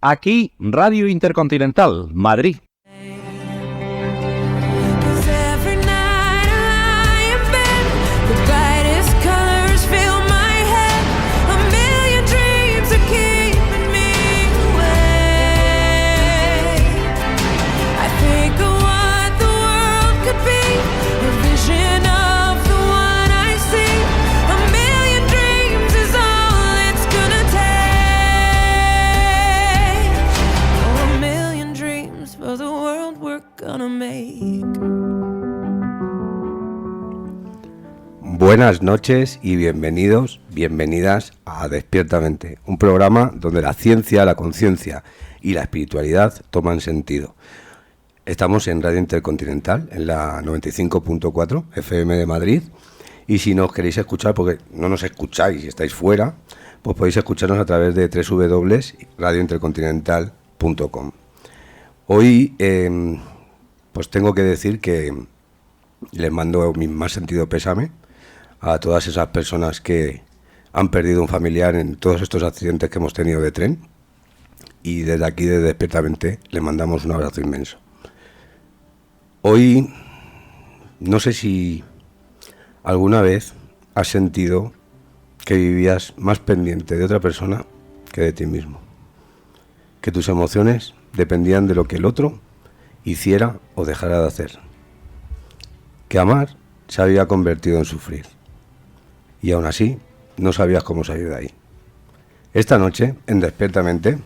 Aquí, Radio Intercontinental, Madrid. Buenas noches y bienvenidos, bienvenidas a Despiertamente, un programa donde la ciencia, la conciencia y la espiritualidad toman sentido. Estamos en Radio Intercontinental, en la 95.4 FM de Madrid, y si nos queréis escuchar, porque no nos escucháis y estáis fuera, pues podéis escucharnos a través de www.radiointercontinental.com. Hoy, pues tengo que decir que les mando mi más sentido pésame a todas esas personas que han perdido un familiar en todos estos accidentes que hemos tenido de tren, y desde aquí, desde Despiertamente, les mandamos un abrazo inmenso. Hoy, no sé si alguna vez has sentido que vivías más pendiente de otra persona que de ti mismo, que tus emociones dependían de lo que el otro hiciera o dejara de hacer, que amar se había convertido en sufrir, y aún así no sabías cómo salir de ahí. Esta noche, en Despiertamente,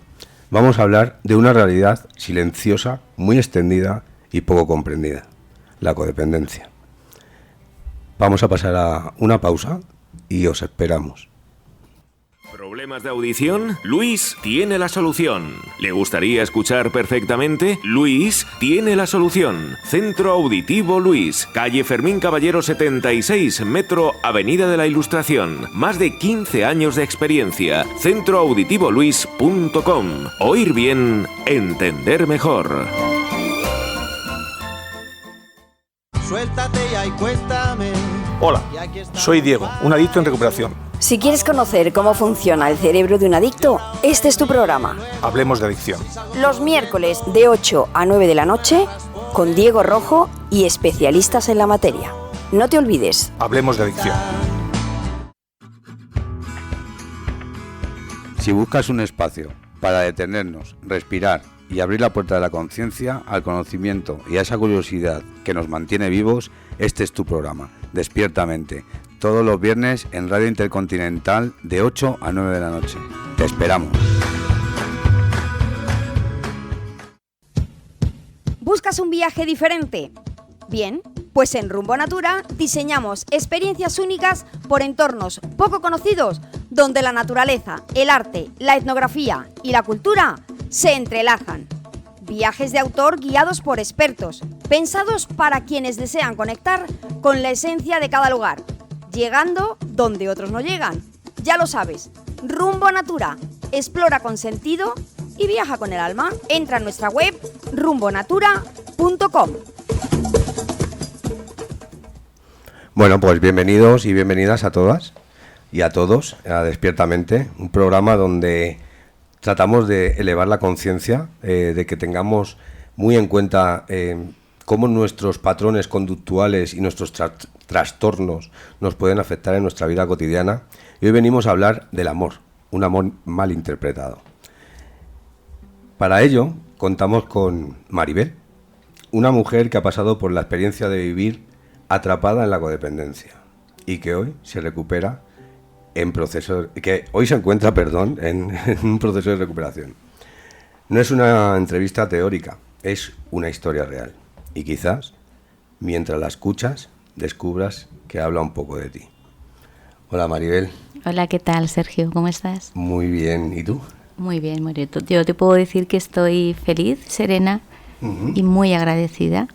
vamos a hablar de una realidad silenciosa, muy extendida y poco comprendida: la codependencia. Vamos a pasar a una pausa y os esperamos. ¿Problemas de audición? Luis tiene la solución. ¿Le gustaría escuchar perfectamente? Luis tiene la solución. Centro Auditivo Luis, calle Fermín Caballero 76, metro Avenida de la Ilustración. Más de 15 años de experiencia. centroauditivoluis.com. Oír bien, entender mejor. Suéltate ya y cuéntame. Hola, soy Diego, un adicto en recuperación. Si quieres conocer cómo funciona el cerebro de un adicto, este es tu programa. Hablemos de adicción. Los miércoles de 8 a 9 de la noche, con Diego Rojo y especialistas en la materia. No te olvides. Hablemos de adicción. Si buscas un espacio para detenernos, respirar y abrir la puerta de la conciencia al conocimiento y a esa curiosidad que nos mantiene vivos, este es tu programa, Despiertamente, todos los viernes en Radio Intercontinental de 8 a 9 de la noche. Te esperamos. ¿Buscas un viaje diferente? Bien, pues en Rumbo Natura diseñamos experiencias únicas por entornos poco conocidos, donde la naturaleza, el arte, la etnografía y la cultura se entrelazan. Viajes de autor guiados por expertos, pensados para quienes desean conectar con la esencia de cada lugar, llegando donde otros no llegan. Ya lo sabes, Rumbo Natura, explora con sentido y viaja con el alma. Entra en nuestra web rumbonatura.com. Bueno, pues bienvenidos y bienvenidas a todas y a todos a Despiertamente, un programa donde tratamos de elevar la conciencia, de que tengamos muy en cuenta cómo nuestros patrones conductuales y nuestros trastornos nos pueden afectar en nuestra vida cotidiana. Y hoy venimos a hablar del amor, un amor mal interpretado. Para ello contamos con Maribel, una mujer que ha pasado por la experiencia de vivir atrapada en la codependencia y que hoy se recupera en un proceso de recuperación. No es una entrevista teórica, es una historia real. Y quizás, mientras la escuchas, descubras que habla un poco de ti. Hola, Maribel. Hola, ¿qué tal, Sergio? ¿Cómo estás? Muy bien, ¿y tú? Muy bien, yo te puedo decir que estoy feliz, serena y muy agradecida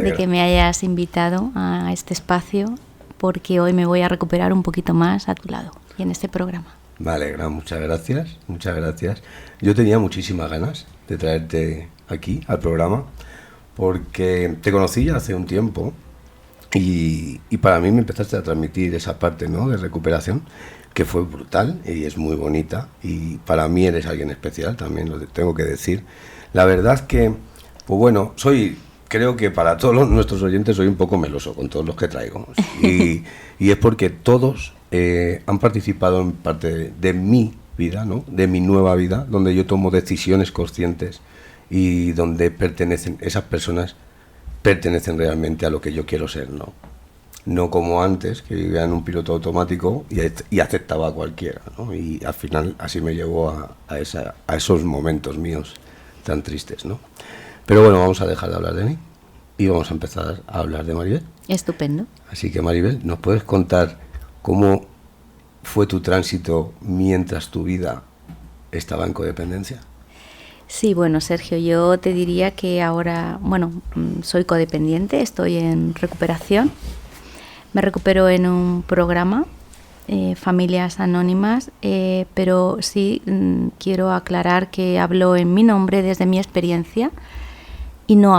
de que me hayas invitado a este espacio, porque hoy me voy a recuperar un poquito más a tu lado y en este programa. Me alegra, muchas gracias. Yo tenía muchísimas ganas de traerte aquí al programa, porque te conocí ya hace un tiempo y para mí me empezaste a transmitir esa parte, ¿no?, de recuperación, que fue brutal y es muy bonita, y para mí eres alguien especial, también lo tengo que decir. La verdad que, pues bueno, creo que para todos nuestros oyentes soy un poco meloso con todos los que traigo, y es porque todos han participado en parte de mi vida, ¿no? De mi nueva vida, donde yo tomo decisiones conscientes y donde esas personas pertenecen realmente a lo que yo quiero ser, no como antes, que vivía en un piloto automático y aceptaba a cualquiera, ¿no? Y al final así me llevó a esos momentos míos tan tristes, ¿no? Pero bueno, vamos a dejar de hablar de mí y vamos a empezar a hablar de Maribel. Estupendo. Así que, Maribel, ¿nos puedes contar cómo fue tu tránsito mientras tu vida estaba en codependencia? Sí, bueno, Sergio, yo te diría que ahora, soy codependiente, estoy en recuperación. Me recupero en un programa, Familias Anónimas, pero sí quiero aclarar que hablo en mi nombre desde mi experiencia y no lo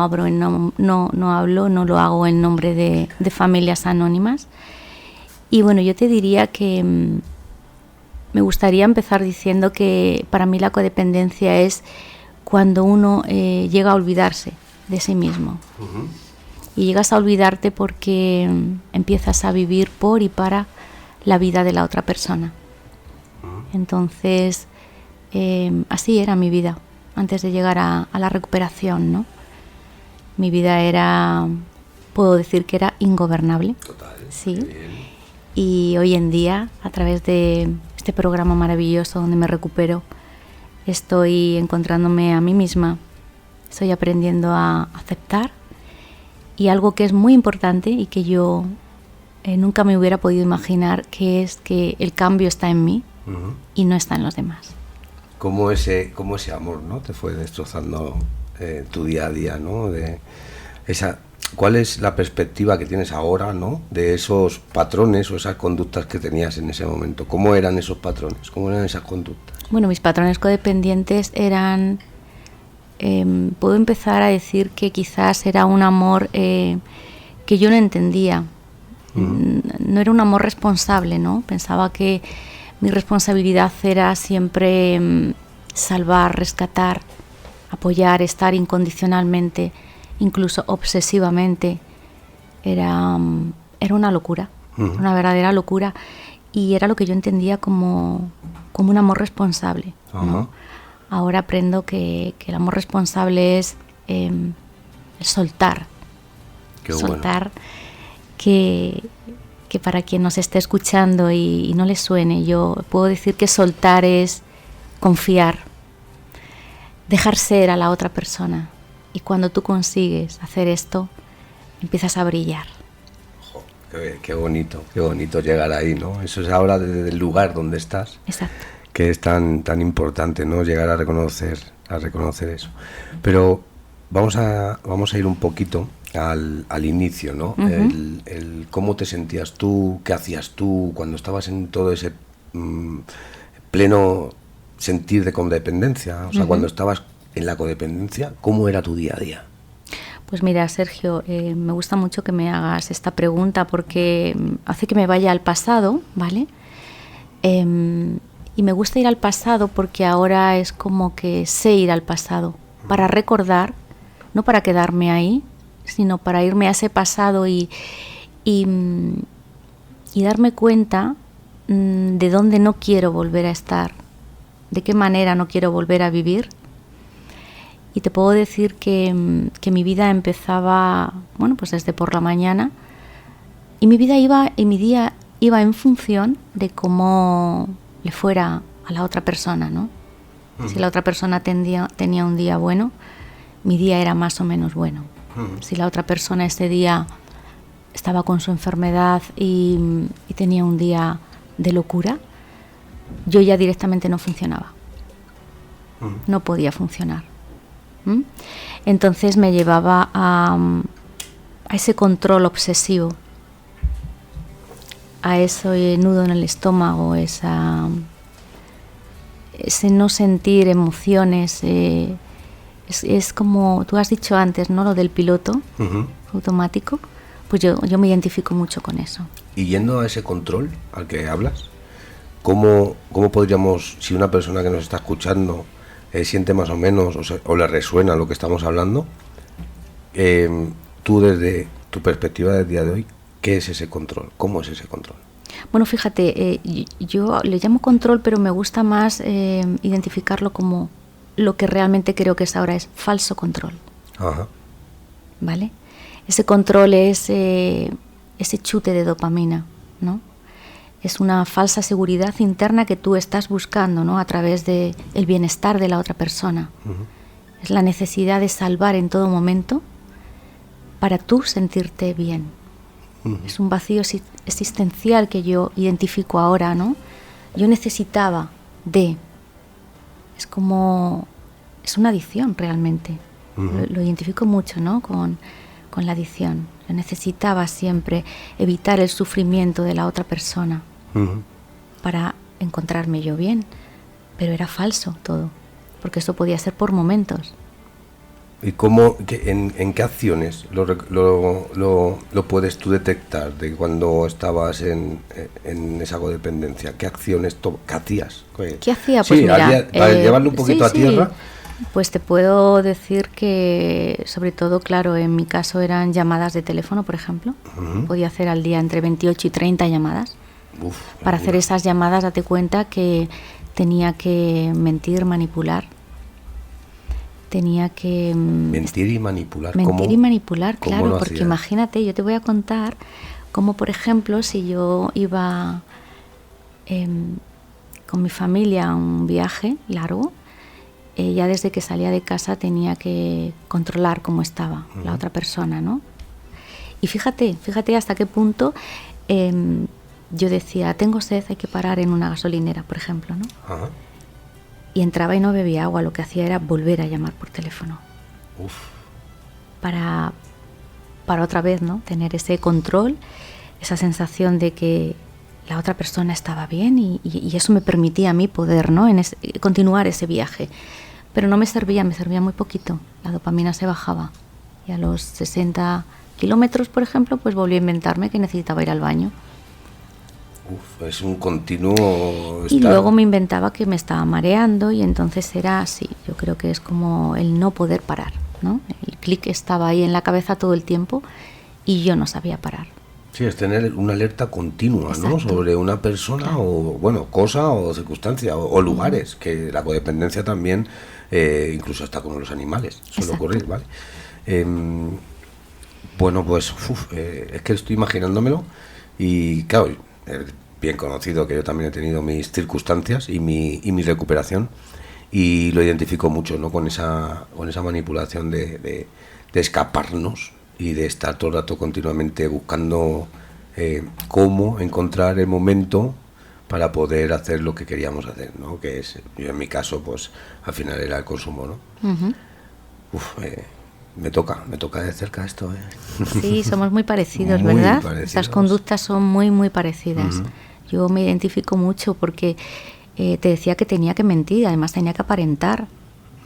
hago en nombre de Familias Anónimas. Y bueno, yo te diría que me gustaría empezar diciendo que para mí la codependencia es cuando uno llega a olvidarse de sí mismo. Uh-huh. Y llegas a olvidarte porque empiezas a vivir por y para la vida de la otra persona. Uh-huh. Entonces, así era mi vida antes de llegar a la recuperación, ¿no? Mi vida puedo decir que era ingobernable. Total. Sí. Y hoy en día, a través de este programa maravilloso donde me recupero, estoy encontrándome a mí misma, estoy aprendiendo a aceptar, y algo que es muy importante y que yo nunca me hubiera podido imaginar, que es que el cambio está en mí. Uh-huh. Y no está en los demás. ¿Cómo ese amor, ¿no?, te fue destrozando tu día a día, ¿no? ¿Cuál es la perspectiva que tienes ahora, ¿no?, de esos patrones o esas conductas que tenías en ese momento? ¿Cómo eran esos patrones? ¿Cómo eran esas conductas? Bueno, mis patrones codependientes eran... puedo empezar a decir que quizás era un amor que yo no entendía. No era un amor responsable, ¿no? Pensaba que mi responsabilidad era siempre salvar, rescatar, apoyar, estar incondicionalmente, incluso obsesivamente. Era una locura, una verdadera locura, y era lo que yo entendía como un amor responsable, ¿no? Ahora aprendo que el amor responsable es el soltar. Qué soltar, bueno. Que para quien nos esté escuchando y no le suene, yo puedo decir que soltar es confiar, dejar ser a la otra persona. Y cuando tú consigues hacer esto, empiezas a brillar. Qué bonito llegar ahí, ¿no? Eso es ahora desde el lugar donde estás. Exacto. Que es tan importante, ¿no?, llegar a reconocer eso. Pero vamos a ir un poquito al inicio, ¿no? Uh-huh. El cómo te sentías tú, qué hacías tú cuando estabas en todo ese pleno sentir de codependencia, o sea, uh-huh, cuando estabas en la codependencia, ¿cómo era tu día a día? Pues mira, Sergio, me gusta mucho que me hagas esta pregunta porque hace que me vaya al pasado, ¿vale? Y me gusta ir al pasado porque ahora es como que sé ir al pasado para recordar, no para quedarme ahí, sino para irme a ese pasado y darme cuenta de dónde no quiero volver a estar, de qué manera no quiero volver a vivir. Y te puedo decir que mi vida empezaba, pues desde por la mañana, y mi día iba en función de cómo le fuera a la otra persona, ¿no? Uh-huh. Si la otra persona tenía un día bueno, mi día era más o menos bueno. Uh-huh. Si la otra persona ese día estaba con su enfermedad y tenía un día de locura, yo ya directamente no funcionaba. Uh-huh. No podía funcionar. Entonces me llevaba a ese control obsesivo, a ese nudo en el estómago, ese no sentir emociones. Es como tú has dicho antes, ¿no?, lo del piloto uh-huh, automático. Pues yo me identifico mucho con eso. Y yendo a ese control al que hablas, ¿cómo podríamos, si una persona que nos está escuchando siente más o menos o le resuena lo que estamos hablando, tú desde tu perspectiva del día de hoy, ¿qué es ese control? ¿Cómo es ese control? Bueno, fíjate, yo le llamo control, pero me gusta más identificarlo como lo que realmente creo que es ahora, es falso control. Ajá. ¿Vale? Ese control es ese chute de dopamina, ¿no? Es una falsa seguridad interna que tú estás buscando, ¿no? A través de el bienestar de la otra persona. Uh-huh. Es la necesidad de salvar en todo momento para tú sentirte bien. Uh-huh. Es un vacío existencial que yo identifico ahora, ¿no? Yo necesitaba de... Es como... Es una adicción realmente. Uh-huh. Lo identifico mucho, ¿no? Con la adicción. Yo necesitaba siempre evitar el sufrimiento de la otra persona. Uh-huh. Para encontrarme yo bien, pero era falso todo, porque eso podía ser por momentos. ¿Y en qué acciones lo puedes tú detectar de cuando estabas en esa codependencia? ¿Qué acciones qué hacías? ¿Qué hacía? Pues sí, mira, para llevarlo un poquito a tierra. Pues te puedo decir que, sobre todo, claro, en mi caso eran llamadas de teléfono, por ejemplo. Uh-huh. Podía hacer al día entre 28 y 30 llamadas. Uf, para hacer esas llamadas, date cuenta que tenía que mentir, manipular. Tenía que... Mentir y manipular. Mentir y manipular, claro, porque imagínate, yo te voy a contar cómo, por ejemplo, si yo iba con mi familia a un viaje largo, ya desde que salía de casa tenía que controlar cómo estaba uh-huh. la otra persona, ¿no? Y fíjate hasta qué punto yo decía, tengo sed, hay que parar en una gasolinera, por ejemplo, ¿no? Uh-huh. Y entraba y no bebía agua, lo que hacía era volver a llamar por teléfono. Uf. Para otra vez, ¿no? Tener ese control, esa sensación de que la otra persona estaba bien y eso me permitía a mí poder, ¿no? Continuar ese viaje. Pero no me servía muy poquito. La dopamina se bajaba. Y a los 60 kilómetros, por ejemplo, pues volví a inventarme que necesitaba ir al baño. Uf, es un continuo... Y luego me inventaba que me estaba mareando y entonces era así. Yo creo que es como el no poder parar, ¿no? El clic estaba ahí en la cabeza todo el tiempo y yo no sabía parar. Sí, es tener una alerta continua, exacto, ¿no? Sobre una persona, claro, o, bueno, cosa o circunstancia o lugares, uh-huh, que la codependencia también, incluso hasta con los animales, suele ocurrir, ¿vale? Bueno, pues es que estoy imaginándomelo y, claro, es bien conocido que yo también he tenido mis circunstancias y mi recuperación y lo identifico mucho, ¿no? Con esa manipulación de escaparnos y de estar todo el rato continuamente buscando cómo encontrar el momento para poder hacer lo que queríamos hacer, ¿no? Que es, yo en mi caso, pues al final era el consumo, ¿no? Uh-huh. Me toca de cerca esto, Sí, somos muy parecidos, muy ¿verdad? Parecidos. Estas conductas son muy, muy parecidas. Uh-huh. Yo me identifico mucho porque te decía que tenía que mentir, además tenía que aparentar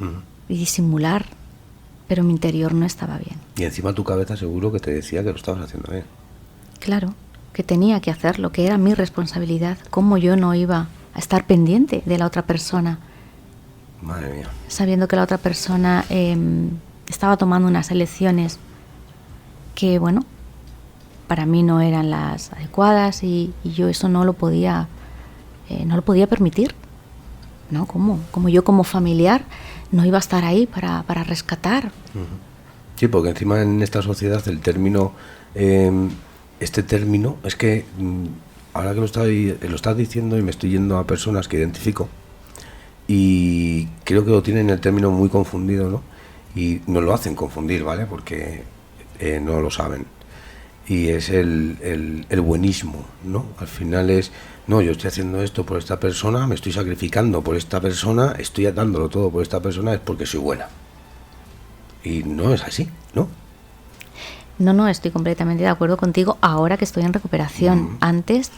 uh-huh, y disimular. Pero mi interior no estaba bien. Y encima tu cabeza seguro que te decía que lo estabas haciendo bien. Claro, que tenía que hacerlo, que era mi responsabilidad. Cómo yo no iba a estar pendiente de la otra persona. Madre mía. Sabiendo que la otra persona estaba tomando unas elecciones que, bueno, para mí no eran las adecuadas y yo eso no lo podía permitir. ¿No? Como yo como familiar no iba a estar ahí para rescatar. Uh-huh. Sí, porque encima en esta sociedad el término, este término, es que ahora que lo estás diciendo y me estoy yendo a personas que identifico y creo que lo tienen el término muy confundido, ¿no? Y nos lo hacen confundir, ¿vale? Porque no lo saben. Y es el buenismo, ¿no? Al final es... No, yo estoy haciendo esto por esta persona, me estoy sacrificando por esta persona, estoy dándolo todo por esta persona, es porque soy buena. Y no es así, ¿no? No, estoy completamente de acuerdo contigo ahora que estoy en recuperación. Antes,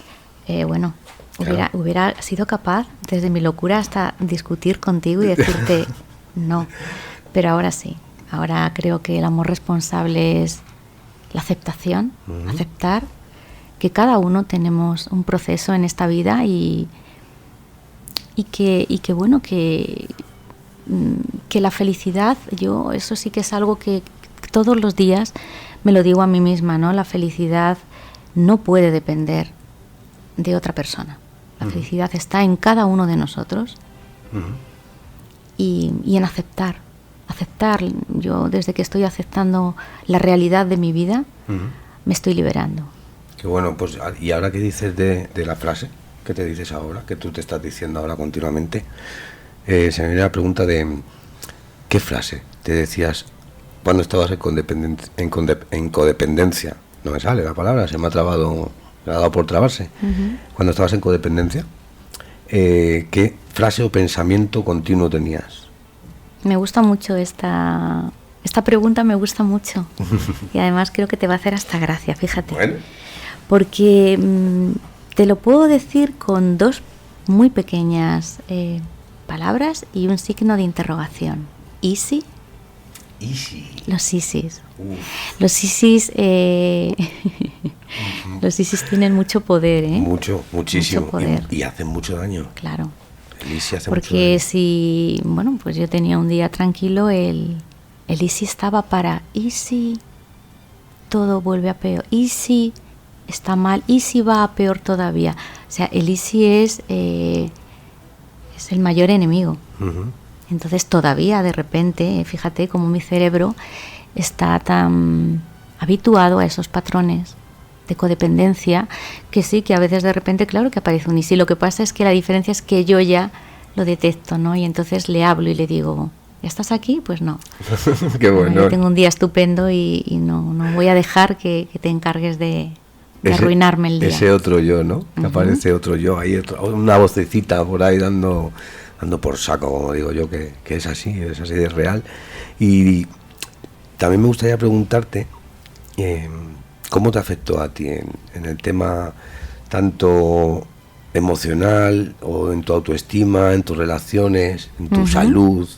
claro, hubiera sido capaz, desde mi locura, hasta discutir contigo y decirte no. Pero ahora sí, ahora creo que el amor responsable es la aceptación, aceptar que cada uno tenemos un proceso en esta vida y y que bueno, que la felicidad, yo eso sí que es algo que todos los días me lo digo a mí misma, ¿no? La felicidad no puede depender de otra persona. La felicidad está en cada uno de nosotros y en aceptar. Yo desde que estoy aceptando la realidad de mi vida, me estoy liberando. Qué bueno, pues y ahora que dices de la frase que te dices ahora, que tú te estás diciendo ahora continuamente, se me viene la pregunta de ¿qué frase te decías cuando estabas en codependencia? No me sale la palabra, se me ha trabado, me ha dado por trabarse. Cuando estabas en codependencia, ¿qué frase o pensamiento continuo tenías? Me gusta mucho esta pregunta, me gusta mucho. Y además creo que te va a hacer hasta gracia, fíjate. Bueno. Porque te lo puedo decir con dos muy pequeñas palabras y un signo de interrogación. Easy. Los ISIS. Los ISIS los ISIS tienen mucho poder, ¿eh? Muchísimo. Mucho poder. Y hacen mucho daño. Claro. El ISIS hace Porque mucho daño. si, bueno, pues yo tenía un día tranquilo, el ISIS estaba para, ¿y si todo vuelve a peor? ¿Y si está mal? ¿Y si va a peor todavía? O sea, el ISIS es el mayor enemigo. Entonces todavía de repente, fíjate cómo mi cerebro está tan habituado a esos patrones de codependencia, que sí, que a veces de repente, claro que aparece un ISIS. Lo que pasa es que la diferencia es que yo ya lo detecto, ¿no? Y entonces le hablo y le digo, ¿ya estás aquí? Pues no. Qué bueno. Yo tengo un día estupendo y no voy a dejar que te encargues de arruinarme el día. Ese otro yo, ¿no? Que aparece otro yo, ahí una vocecita por ahí dando por saco, como digo yo, que es así de real. Y también me gustaría preguntarte cómo te afectó a ti en el tema tanto emocional o en tu autoestima, en tus relaciones, en tu salud.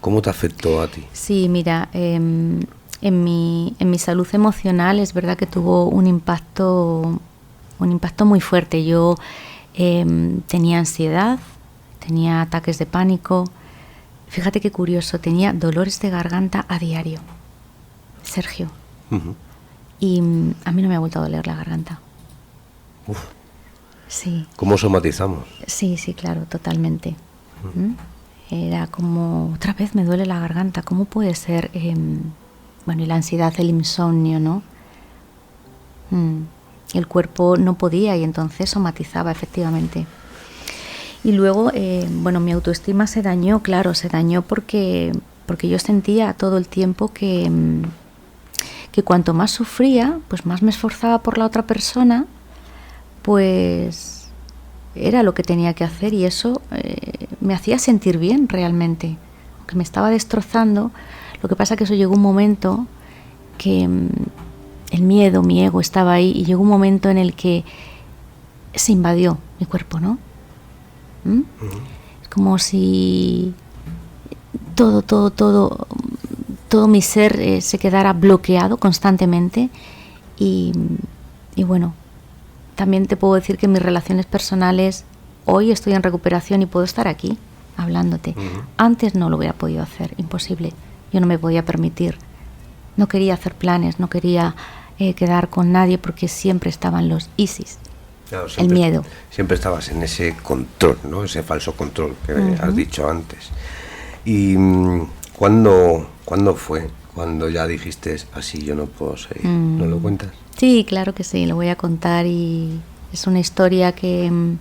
¿Cómo te afectó a ti? Sí, mira, en mi salud emocional es verdad que tuvo un impacto muy fuerte. Yo tenía ansiedad, tenía ataques de pánico. Fíjate qué curioso, tenía dolores de garganta a diario, Sergio. Y a mí no me ha vuelto a doler la garganta. Uf. Sí. ¿Cómo somatizamos? Sí, claro, totalmente. Era como, otra vez me duele la garganta, ¿cómo puede ser? Bueno, y la ansiedad, el insomnio, ¿no? El cuerpo no podía y entonces somatizaba, efectivamente. Y luego, bueno, mi autoestima se dañó, claro, se dañó porque yo sentía todo el tiempo que cuanto más sufría, pues más me esforzaba por la otra persona, pues era lo que tenía que hacer y eso me hacía sentir bien realmente, aunque me estaba destrozando. Lo que pasa que eso llegó un momento que el miedo, mi ego estaba ahí y llegó un momento en el que se invadió mi cuerpo, ¿no? Es como si todo mi ser se quedara bloqueado constantemente y bueno, también te puedo decir que mis relaciones personales, hoy estoy en recuperación y puedo estar aquí hablándote. Antes no lo hubiera podido hacer, imposible. Yo no me podía permitir. No quería hacer planes, no quería quedar con nadie porque siempre estaban los ISIS. Claro, el miedo. Siempre estabas en ese control, ¿no? Ese falso control que has dicho antes. ¿Y cuándo fue? Cuando ya dijiste, así yo no puedo seguir. ¿No lo cuentas? Sí, claro que sí, lo voy a contar y es una historia que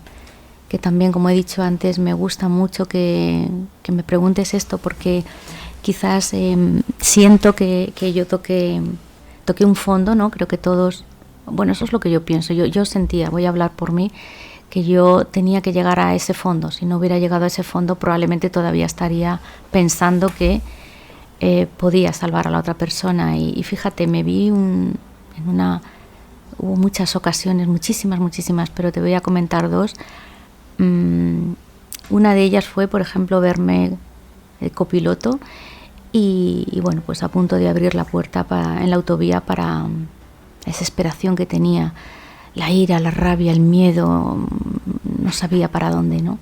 también, como he dicho antes, me gusta mucho que me preguntes esto porque quizás siento que yo toqué un fondo, ¿no? Creo que todos, bueno, eso es lo que yo pienso. Yo sentía, voy a hablar por mí, que yo tenía que llegar a ese fondo. Si no hubiera llegado a ese fondo, probablemente todavía estaría pensando que podía salvar a la otra persona. Y fíjate, me vi hubo muchas ocasiones, muchísimas, pero te voy a comentar dos. Una de ellas fue, por ejemplo, verme copiloto y bueno, pues a punto de abrir la puerta en la autovía para la desesperación que tenía, la ira, la rabia, el miedo, no sabía para dónde, ¿no?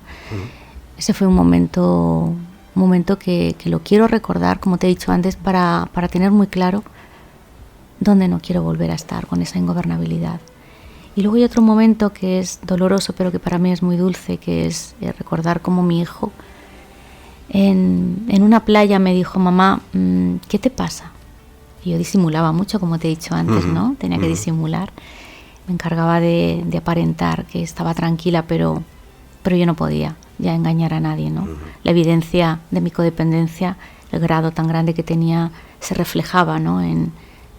ese fue un momento que lo quiero recordar, como te he dicho antes, para tener muy claro dónde no quiero volver a estar con esa ingobernabilidad. Y luego hay otro momento que es doloroso, pero que para mí es muy dulce, que es recordar cómo mi hijo en una playa me dijo: mamá, ¿qué te pasa? Y yo disimulaba mucho, como te he dicho antes, ¿no? Tenía que disimular. Me encargaba de aparentar que estaba tranquila, pero yo no podía ya engañar a nadie, ¿no? La evidencia de mi codependencia, el grado tan grande que tenía, se reflejaba, ¿no?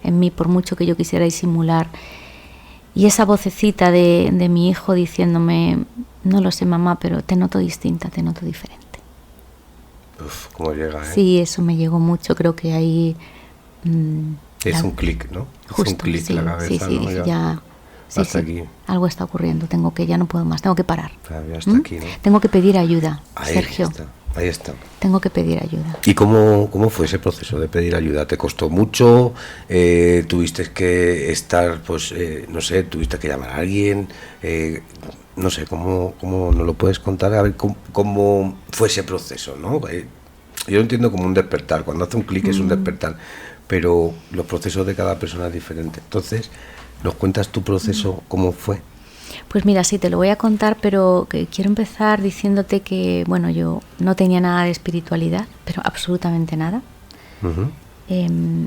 en mí, por mucho que yo quisiera disimular. Y esa vocecita de mi hijo diciéndome: no lo sé, mamá, pero te noto distinta, te noto diferente. Uf, cómo llega, ¿eh? Sí, eso me llegó mucho, creo que ahí... es un clic, ¿no? Justo, es un clic sí, en la cabeza, sí, ¿no? dije, ya sí, hasta aquí. Algo está ocurriendo, ya no puedo más, tengo que parar. Ya hasta aquí, ¿no? Tengo que pedir ayuda, Ahí Sergio. Ahí está. Tengo que pedir ayuda. ¿Y cómo fue ese proceso de pedir ayuda? ¿Te costó mucho? ¿Tuviste que estar, pues, no sé, tuviste que llamar a alguien? No sé, ¿cómo nos lo puedes contar? A ver, ¿cómo fue ese proceso, no? Yo lo entiendo como un despertar. Cuando hace un clic es un despertar. Pero los procesos de cada persona es diferente. Entonces, ¿nos cuentas tu proceso, cómo fue? Pues mira, sí, te lo voy a contar, pero que quiero empezar diciéndote que, bueno, yo no tenía nada de espiritualidad, pero absolutamente nada.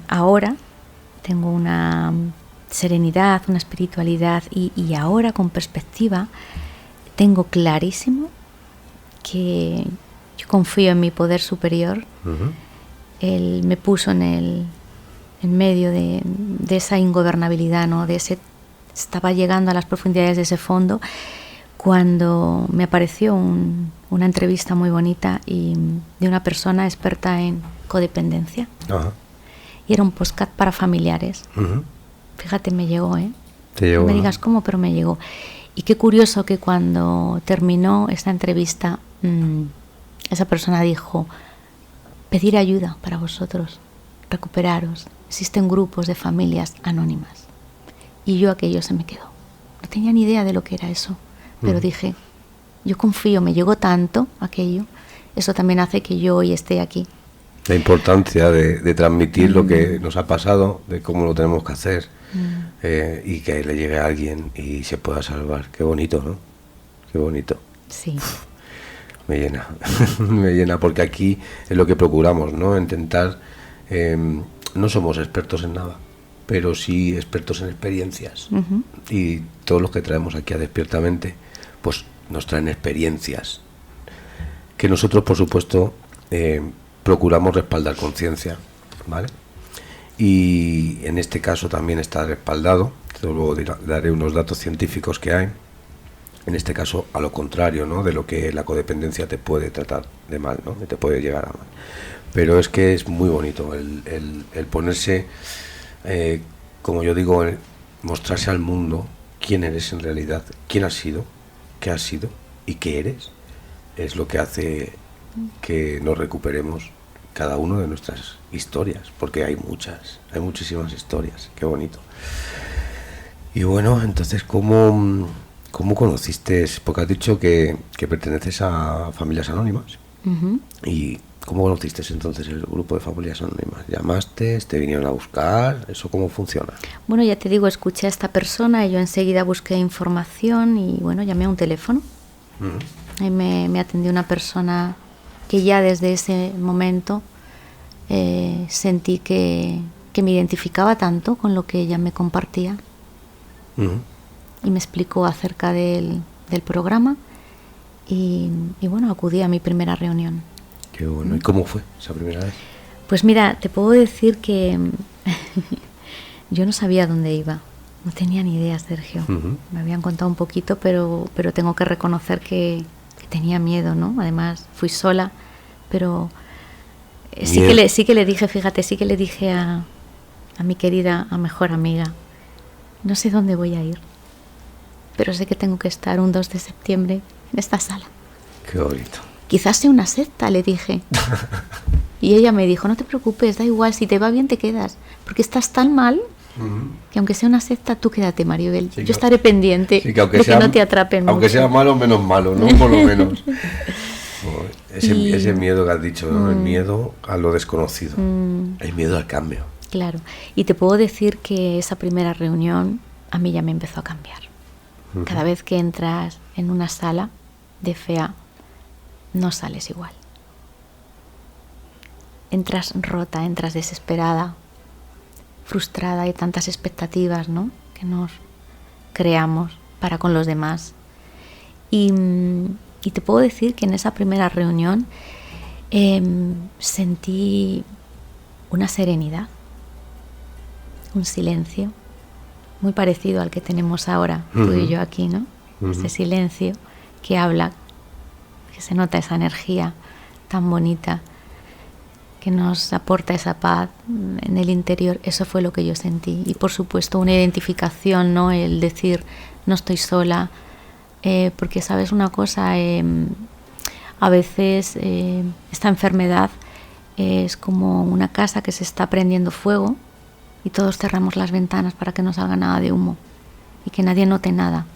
Ahora tengo una serenidad, una espiritualidad y ahora con perspectiva tengo clarísimo que yo confío en mi poder superior. Él me puso en medio de esa ingobernabilidad, ¿no? Estaba llegando a las profundidades de ese fondo cuando me apareció una entrevista muy bonita y de una persona experta en codependencia. Y era un podcast para familiares. Fíjate, me llegó, ¿eh? Te llegó, no me ¿no? digas cómo, pero me llegó. Y qué curioso que cuando terminó esta entrevista, esa persona dijo: pedir ayuda para vosotros, recuperaros. Existen grupos de familias anónimas. Y yo aquello se me quedó. No tenía ni idea de lo que era eso, pero dije, yo confío, me llegó tanto aquello. Eso también hace que yo hoy esté aquí. La importancia de transmitir lo que nos ha pasado, de cómo lo tenemos que hacer, y que le llegue a alguien y se pueda salvar. Qué bonito, ¿no? Qué bonito. Sí. Me llena, me llena, porque aquí es lo que procuramos, ¿no? Intentar, no somos expertos en nada, pero sí expertos en experiencias. Y todos los que traemos aquí a Despiertamente, pues nos traen experiencias que nosotros, por supuesto, procuramos respaldar con ciencia, ¿vale? Y en este caso también está respaldado, luego daré unos datos científicos que hay. En este caso, a lo contrario, ¿no? De lo que la codependencia te puede tratar de mal, ¿no? Que te puede llegar a mal. Pero es que es muy bonito el ponerse, como yo digo, mostrarse al mundo quién eres en realidad, quién has sido, qué has sido y qué eres. Es lo que hace que nos recuperemos cada uno de nuestras historias, porque hay muchísimas historias. Qué bonito. Y bueno, entonces, ¿cómo conociste? Porque has dicho que perteneces a Familias Anónimas. ¿Y cómo conociste entonces el grupo de Familias Anónimas? ¿Llamaste? ¿Te vinieron a buscar? ¿Eso cómo funciona? Bueno, ya te digo, escuché a esta persona y yo enseguida busqué información y bueno, llamé a un teléfono. Y me atendió una persona que ya desde ese momento sentí que me identificaba tanto con lo que ella me compartía. Y me explicó acerca del programa y bueno, acudí a mi primera reunión. Qué bueno. ¿Y cómo fue esa primera vez? Pues mira, te puedo decir que yo no sabía dónde iba, no tenía ni idea, Sergio. Me habían contado un poquito, pero tengo que reconocer que tenía miedo, ¿no? Además, fui sola, pero sí que le dije, fíjate, sí que le dije a mi querida, a mejor amiga, no sé dónde voy a ir, pero sé que tengo que estar un 2 de septiembre en esta sala. Qué bonito. Quizás sea una secta, le dije. Y ella me dijo, no te preocupes, da igual, si te va bien te quedas, porque estás tan mal que aunque sea una secta, tú quédate, Maribel. Sí, yo estaré pendiente sí, que aunque de sea, que no te atrapen aunque mucho. sea malo, menos malo, ¿no? Por lo menos. Ese miedo que has dicho, ¿no? El miedo a lo desconocido, el miedo al cambio. Claro, y te puedo decir que esa primera reunión a mí ya me empezó a cambiar. Cada vez que entras en una sala de FEA, no sales igual. Entras rota, entras desesperada, frustrada, hay tantas expectativas, ¿no?, que nos creamos para con los demás. Y te puedo decir que en esa primera reunión sentí una serenidad, un silencio, muy parecido al que tenemos ahora, tú y yo aquí, ¿no? Ese silencio que habla, que se nota esa energía tan bonita, que nos aporta esa paz en el interior. Eso fue lo que yo sentí. Y por supuesto una identificación, ¿no? El decir, no estoy sola, porque sabes una cosa, a veces esta enfermedad es como una casa que se está prendiendo fuego y todos cerramos las ventanas para que no salga nada de humo y que nadie note nada.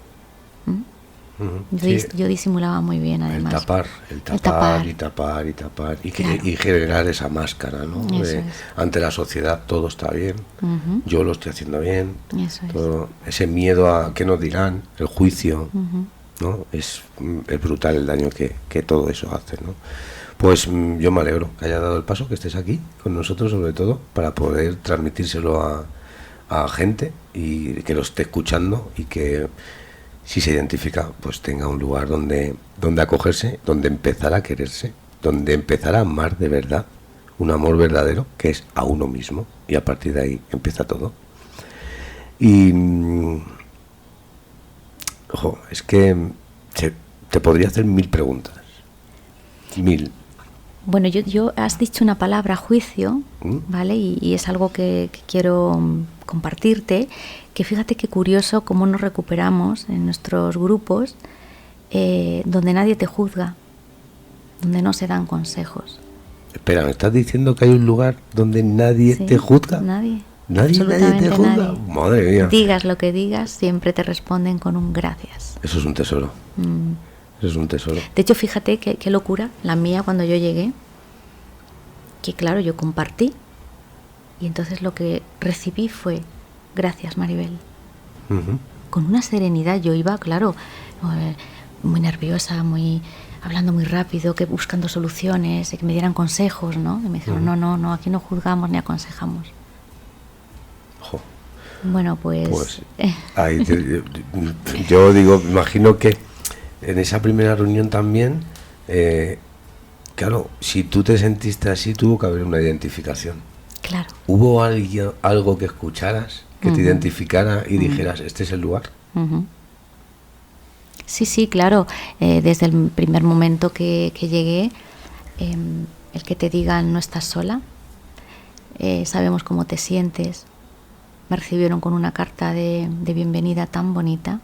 Yo disimulaba muy bien, además. El tapar y generar esa máscara, ¿no? Ante la sociedad todo está bien, yo lo estoy haciendo bien, ese miedo a qué nos dirán, el juicio, ¿no? Es brutal el daño que todo eso hace, ¿no? Pues yo me alegro que hayas dado el paso, que estés aquí con nosotros, sobre todo para poder transmitírselo a gente y que lo esté escuchando, y que si se identifica, pues tenga un lugar donde acogerse, donde empezar a quererse, donde empezar a amar de verdad, un amor verdadero que es a uno mismo, y a partir de ahí empieza todo. Y es que te podría hacer 1000 preguntas. 1000. Bueno, yo has dicho una palabra, juicio, ¿vale? Y es algo que quiero compartirte, que fíjate qué curioso cómo nos recuperamos en nuestros grupos, donde nadie te juzga, donde no se dan consejos. Espera, ¿me estás diciendo que hay un lugar donde nadie te juzga? Nadie. ¿Nadie te juzga? Nadie. Madre mía. Digas lo que digas, siempre te responden con un gracias. Eso es un tesoro. Eso es un tesoro. De hecho, fíjate qué locura la mía cuando yo llegué, que claro, yo compartí, y entonces lo que recibí fue gracias, Maribel. Con una serenidad. Yo iba, claro, muy nerviosa, hablando muy rápido, que buscando soluciones, que me dieran consejos, ¿no? Y me dijeron, no, aquí no juzgamos ni aconsejamos. Bueno, pues ahí yo digo, imagino que en esa primera reunión también, claro, si tú te sentiste así, tuvo que haber una identificación. Claro. ¿Hubo algo que escucharas, que te identificara y dijeras, este es el lugar? Sí, claro. Desde el primer momento que llegué, el que te digan no estás sola, sabemos cómo te sientes. Me recibieron con una carta de bienvenida tan bonita,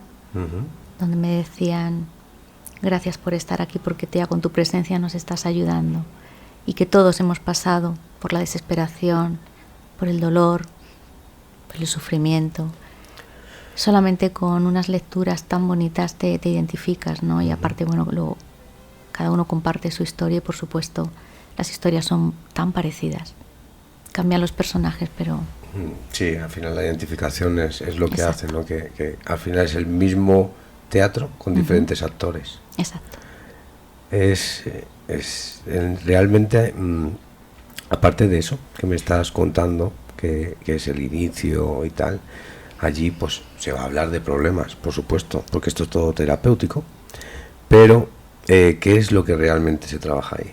donde me decían, gracias por estar aquí, porque tía, con tu presencia nos estás ayudando, y que todos hemos pasado por la desesperación, por el dolor, por el sufrimiento. Solamente con unas lecturas tan bonitas te identificas, ¿no? Y aparte, bueno, cada uno comparte su historia, y por supuesto las historias son tan parecidas. Cambian los personajes, pero... Sí, al final la identificación es lo que hace, ¿no? Que al final es el mismo teatro con diferentes actores. Exacto. Realmente, aparte de eso que me estás contando, que es el inicio y tal, allí pues se va a hablar de problemas, por supuesto, porque esto es todo terapéutico, pero ¿qué es lo que realmente se trabaja ahí?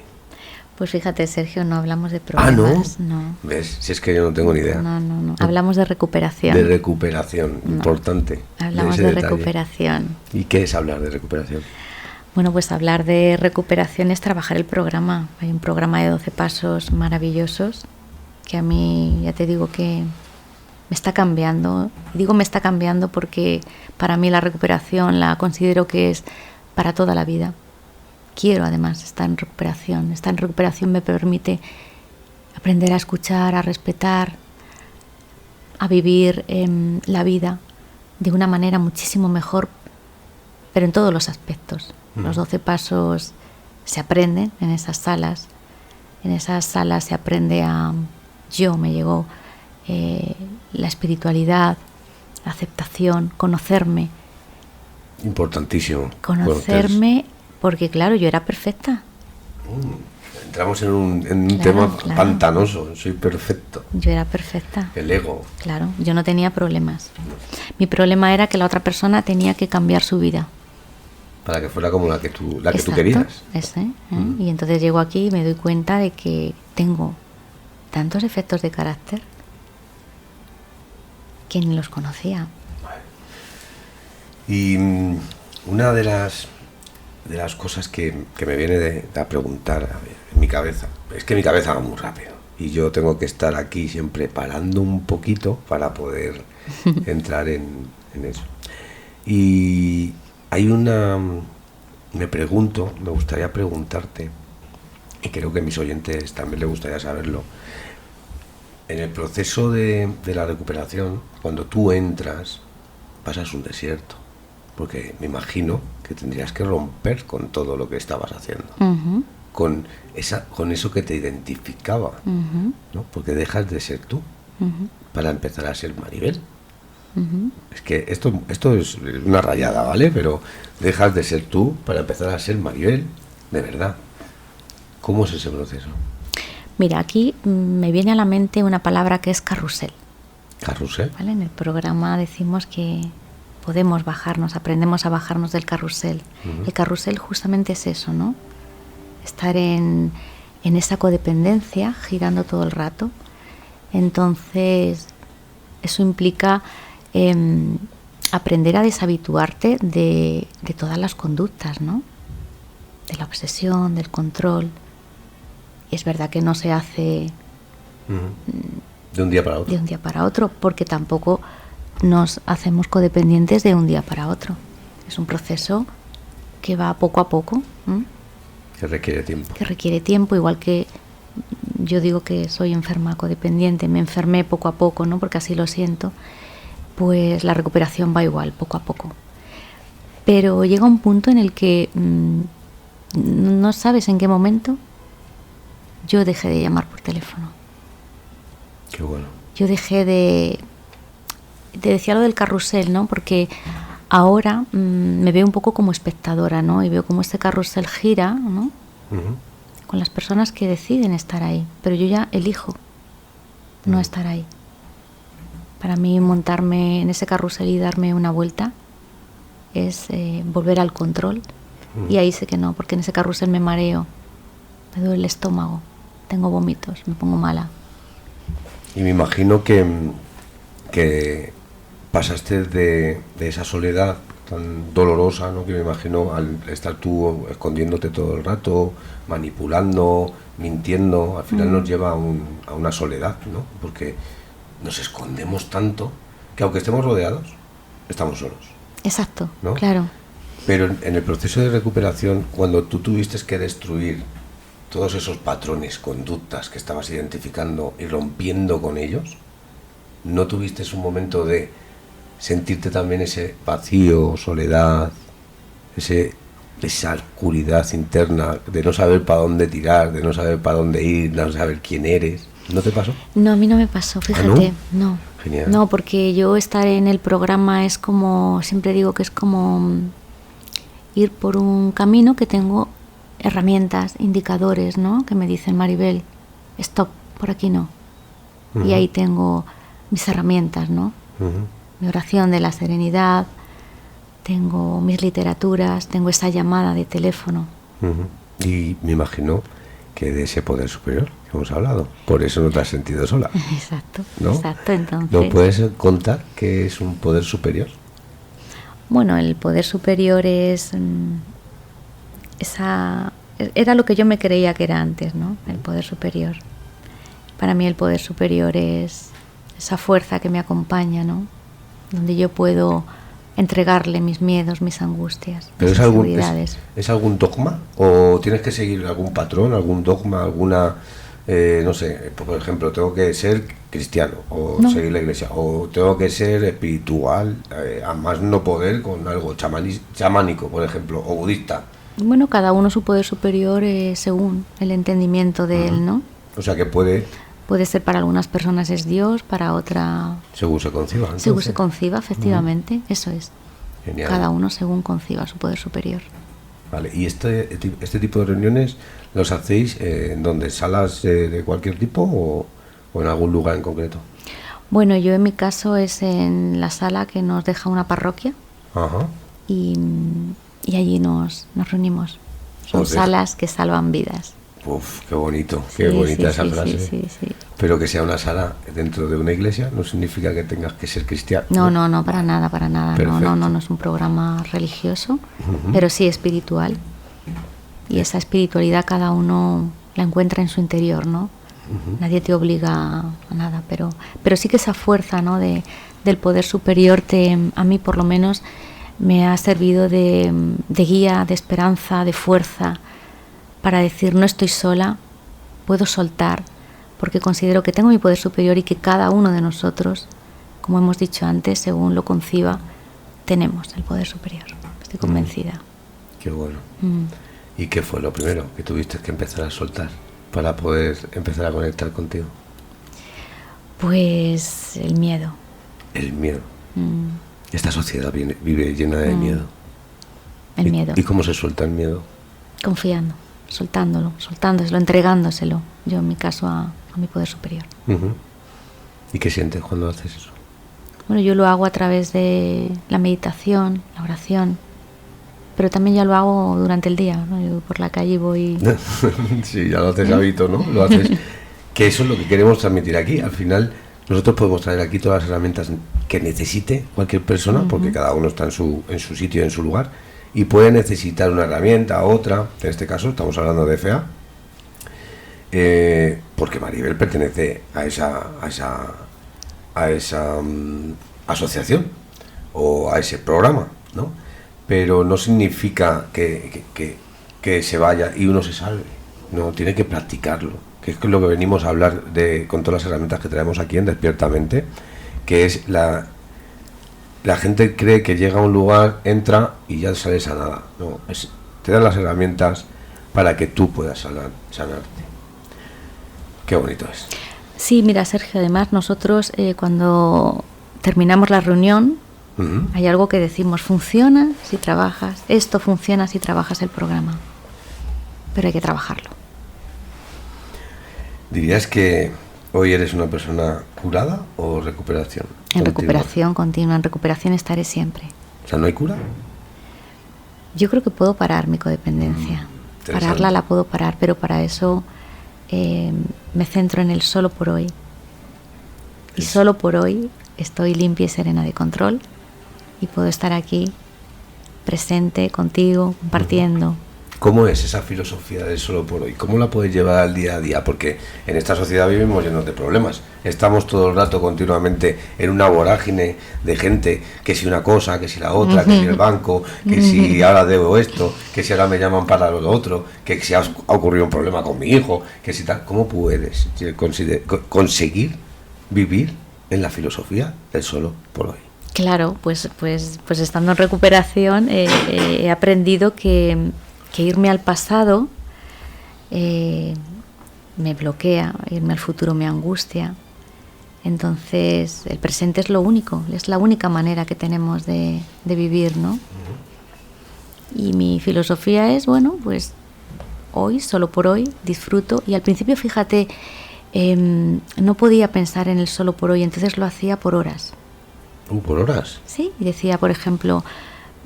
Pues fíjate, Sergio, no hablamos de problemas. ¿No? ¿Ves? Si es que yo no tengo ni idea. No. Hablamos de recuperación. De recuperación, importante. Hablamos de recuperación. ¿Y qué es hablar de recuperación? Bueno, pues hablar de recuperación es trabajar el programa. Hay un programa de 12 pasos maravillosos que a mí, ya te digo que me está cambiando. Digo me está cambiando porque para mí la recuperación la considero que es para toda la vida. Quiero además estar en recuperación. Estar en recuperación me permite aprender a escuchar, a respetar, a vivir la vida de una manera muchísimo mejor, pero en todos los aspectos. Los 12 pasos se aprenden en esas salas. En esas salas se aprende me llegó la espiritualidad, la aceptación, conocerme. Importantísimo. Conocerme, porque claro, yo era perfecta. Entramos en un tema pantanoso. Soy perfecto. Yo era perfecta. El ego. Claro, yo no tenía problemas. Mi problema era que la otra persona tenía que cambiar su vida. Para que fuera como la que tú Exacto, querías. Y entonces llego aquí y me doy cuenta de que tengo tantos efectos de carácter que ni los conocía. Y una de las cosas que me viene a preguntar en mi cabeza, es que mi cabeza va muy rápido y yo tengo que estar aquí siempre parando un poquito para poder entrar en eso. Y hay me gustaría preguntarte, y creo que a mis oyentes también les gustaría saberlo, en el proceso de la recuperación, cuando tú entras, pasas un desierto, porque me imagino que tendrías que romper con todo lo que estabas haciendo, con eso que te identificaba, ¿no? Porque dejas de ser tú para empezar a ser Maribel. Es que esto es una rayada, ¿vale? Pero dejas de ser tú para empezar a ser Maribel, de verdad. ¿Cómo es ese proceso? Mira, aquí me viene a la mente una palabra que es carrusel. ¿Carrusel? ¿Vale? En el programa decimos que podemos bajarnos, aprendemos a bajarnos del carrusel. El carrusel justamente es eso, ¿no? Estar en esa codependencia, girando todo el rato. Entonces, eso implica aprender a deshabituarte de todas las conductas, ¿no? De la obsesión, del control. Y es verdad que no se hace de un día para otro. De un día para otro, porque tampoco nos hacemos codependientes de un día para otro. Es un proceso que va poco a poco. Que requiere tiempo. Que requiere tiempo, igual que yo digo que soy enferma codependiente, me enfermé poco a poco, ¿no? Porque así lo siento. Pues la recuperación va igual, poco a poco. Pero llega un punto en el que no sabes en qué momento yo dejé de llamar por teléfono. Qué bueno. Yo dejé te decía lo del carrusel, ¿no? Porque ahora me veo un poco como espectadora, ¿no? Y veo cómo este carrusel gira, ¿no? Con las personas que deciden estar ahí. Pero yo ya elijo no estar ahí. Para mí montarme en ese carrusel y darme una vuelta es volver al control. Y ahí sé que no, porque en ese carrusel me mareo, me duele el estómago, tengo vómitos, me pongo mala. Y me imagino que pasaste de esa soledad tan dolorosa, ¿no? Que me imagino al estar tú escondiéndote todo el rato, manipulando, mintiendo, al final nos lleva a una soledad, ¿no? Porque nos escondemos tanto que aunque estemos rodeados, estamos solos. Exacto, ¿no? Claro. Pero en el proceso de recuperación, cuando tú tuviste que destruir todos esos patrones, conductas que estabas identificando y rompiendo con ellos, ¿no tuviste un momento de sentirte también ese vacío, soledad, esa oscuridad interna, de no saber para dónde tirar, de no saber para dónde ir, de no saber quién eres? ¿No te pasó? No, a mí no me pasó, fíjate. ¿No? No. Genial. No, porque yo estar en el programa es como, siempre digo que es como ir por un camino que tengo herramientas, indicadores, ¿no? Que me dicen, Maribel, stop, por aquí no. Y ahí tengo mis herramientas, ¿no? Mi oración de la serenidad, tengo mis literaturas, tengo esa llamada de teléfono. Y me imagino que de ese poder superior que hemos hablado, por eso no te has sentido sola. Exacto, ¿no? exacto. Entonces, ¿no puedes contar qué es un poder superior? Bueno, el poder superior es era lo que yo me creía que era antes, ¿no? El poder superior. Para mí el poder superior es esa fuerza que me acompaña, ¿no? Donde yo puedo entregarle mis miedos, mis angustias, ¿pero mis inseguridades. ¿Es algún dogma? ¿O tienes que seguir algún patrón, algún dogma, alguna, no sé, por ejemplo, tengo que ser cristiano, o seguir la iglesia, o tengo que ser espiritual, a más no poder con algo chamánico, por ejemplo, o budista? Bueno, cada uno su poder superior según el entendimiento de él, ¿no? O sea que puede... Puede ser para algunas personas es Dios, para otra... Según se conciba. Entonces. Según se conciba, efectivamente, eso es. Genial. Cada uno según conciba su poder superior. Vale, ¿y este tipo de reuniones los hacéis en donde? ¿Salas de cualquier tipo o en algún lugar en concreto? Bueno, yo en mi caso es en la sala que nos deja una parroquia. Ajá. Y allí nos reunimos. Son salas que salvan vidas. Uf, qué bonito, qué bonita esa frase. Sí. Pero que sea una sala dentro de una iglesia no significa que tengas que ser cristiano. No, para nada. Perfecto. No es un programa religioso, pero sí espiritual. Y esa espiritualidad cada uno la encuentra en su interior, ¿no? Nadie te obliga a nada, pero sí que esa fuerza, ¿no? del poder superior a mí por lo menos me ha servido de guía, de esperanza, de fuerza, para decir no estoy sola, puedo soltar, porque considero que tengo mi poder superior y que cada uno de nosotros, como hemos dicho antes, según lo conciba, tenemos el poder superior. Estoy convencida. Qué bueno. ¿Y qué fue lo primero que tuviste que empezar a soltar para poder empezar a conectar contigo? Pues el miedo. El miedo. Esta sociedad vive llena de miedo. El miedo. ¿Y cómo se suelta el miedo? Confiando, soltándolo, entregándoselo. Yo en mi caso a mi poder superior. ¿Y qué sientes cuando haces eso? Bueno, yo lo hago a través de la meditación, la oración, pero también ya lo hago durante el día, ¿no? Yo por la calle voy... Sí, ya lo haces hábito, ¿no? Lo haces. Que eso es lo que queremos transmitir aquí. Al final, nosotros podemos traer aquí todas las herramientas que necesite cualquier persona, porque cada uno está en su sitio, en su lugar, y puede necesitar una herramienta, otra. En este caso estamos hablando de FA, porque Maribel pertenece a esa asociación o a ese programa, ¿no? Pero no significa que se vaya y uno se salve. No, tiene que practicarlo, que es lo que venimos a hablar con todas las herramientas que traemos aquí en Despiertamente, que es la gente cree que llega a un lugar, entra y ya sale sanada. No, te dan las herramientas para que tú puedas sanarte. Qué bonito es. Sí, mira, Sergio, además nosotros cuando terminamos la reunión hay algo que decimos, funciona si trabajas, esto funciona si trabajas el programa, pero hay que trabajarlo. ¿Dirías que hoy eres una persona curada o recuperación? En recuperación continua, en recuperación estaré siempre. O sea, ¿no hay cura? Yo creo que puedo parar mi codependencia. Pararla la puedo parar, pero para eso me centro en el solo por hoy. Y solo por hoy estoy limpia y serena de control y puedo estar aquí presente contigo, compartiendo. ¿Cómo es esa filosofía del solo por hoy? ¿Cómo la puedes llevar al día a día? Porque en esta sociedad vivimos llenos de problemas. Estamos todo el rato continuamente en una vorágine de gente, que si una cosa, que si la otra, que si el banco, que si ahora debo esto, que si ahora me llaman para lo otro, que si ha ocurrido un problema con mi hijo, que si tal. ¿Cómo puedes conseguir vivir en la filosofía del solo por hoy? Claro, pues estando en recuperación he aprendido que irme al pasado me bloquea, irme al futuro me angustia. Entonces el presente es lo único, es la única manera que tenemos de vivir, ¿no? Y mi filosofía es, bueno, pues hoy, solo por hoy, disfruto. Y al principio, fíjate, no podía pensar en el solo por hoy, entonces lo hacía por horas. ¿Por horas? Sí, y decía, por ejemplo,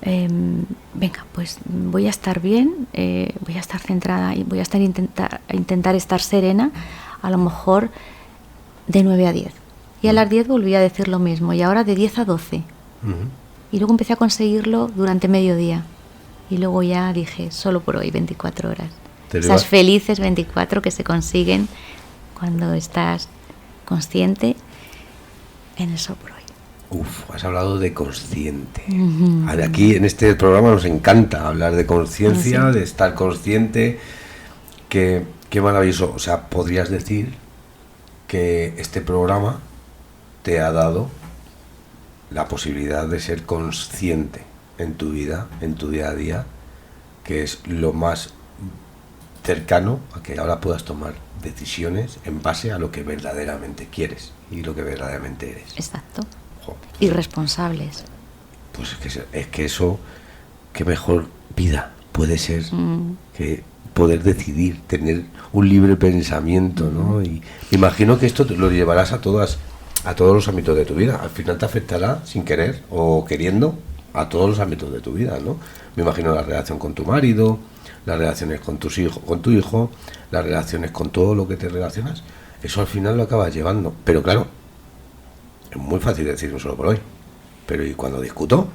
venga, pues voy a estar bien, voy a estar centrada y voy a intentar estar serena, a lo mejor de 9 a 10. Y a las 10 volví a decir lo mismo, y ahora de 10 a 12. Y luego empecé a conseguirlo durante mediodía. Y luego ya dije, solo por hoy, 24 horas. Esas felices 24 que se consiguen cuando estás consciente en el solo por hoy. Has hablado de consciente. Aquí en este programa nos encanta hablar de conciencia, de estar consciente. Qué maravilloso. O sea, podrías decir que este programa te ha dado la posibilidad de ser consciente en tu vida, en tu día a día, que es lo más cercano a que ahora puedas tomar decisiones en base a lo que verdaderamente quieres y lo que verdaderamente eres. Exacto. Jo, Y responsables. pues es que eso, qué mejor vida puede ser que poder decidir, tener un libre pensamiento, ¿no? Y imagino que esto lo llevarás a todos los ámbitos de tu vida. Al final te afectará sin querer o queriendo a todos los ámbitos de tu vida, ¿no? Me imagino la relación con tu marido, las relaciones con tus hijos, con tu hijo, las relaciones con todo lo que te relacionas. Eso al final lo acabas llevando. Pero claro, es muy fácil decirlo solo por hoy. Pero ¿y cuando discuto?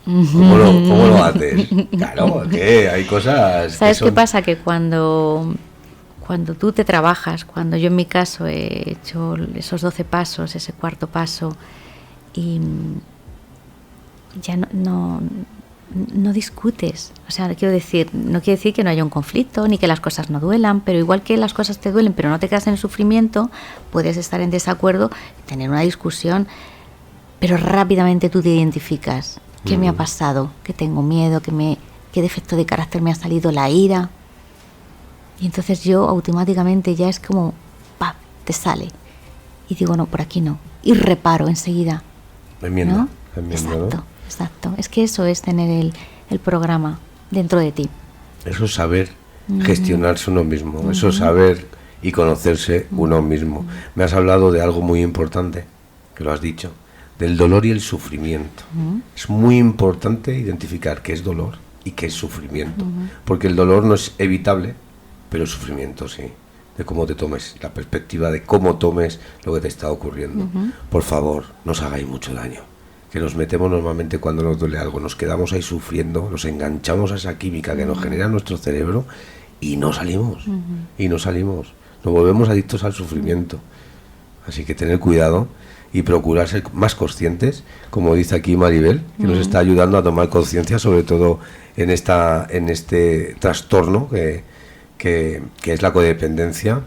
¿Cómo lo haces? Claro, que hay cosas... ¿Sabes qué pasa? Que cuando tú te trabajas, cuando yo en mi caso he hecho esos 12 pasos, ese cuarto paso, y ya no discutes. O sea, no quiere decir que no haya un conflicto, ni que las cosas no duelan, pero igual que las cosas te duelen, pero no te quedas en el sufrimiento, puedes estar en desacuerdo, tener una discusión, pero rápidamente tú te identificas. ¿Qué me ha pasado? ¿Qué tengo miedo? ¿Qué defecto de carácter me ha salido? La ira. Y entonces yo automáticamente ya es como, ¡pap!, te sale. Y digo, no, por aquí no. Y reparo enseguida. Enmienda, ¿no? ¿no? Exacto. Es que eso es tener el programa dentro de ti. Eso es saber gestionarse uno mismo. Eso es saber y conocerse uno mismo. Me has hablado de algo muy importante, que lo has dicho, del dolor y el sufrimiento. Es muy importante identificar qué es dolor y qué es sufrimiento, porque el dolor no es evitable, pero el sufrimiento sí, de cómo te tomes, la perspectiva de cómo tomes lo que te está ocurriendo. Por favor, no os hagáis mucho daño, que nos metemos normalmente cuando nos duele algo, nos quedamos ahí sufriendo, nos enganchamos a esa química que nos genera nuestro cerebro y no salimos, nos volvemos adictos al sufrimiento. Así que tener cuidado y procurar ser más conscientes, como dice aquí Maribel, que nos está ayudando a tomar conciencia, sobre todo en este trastorno que es la codependencia.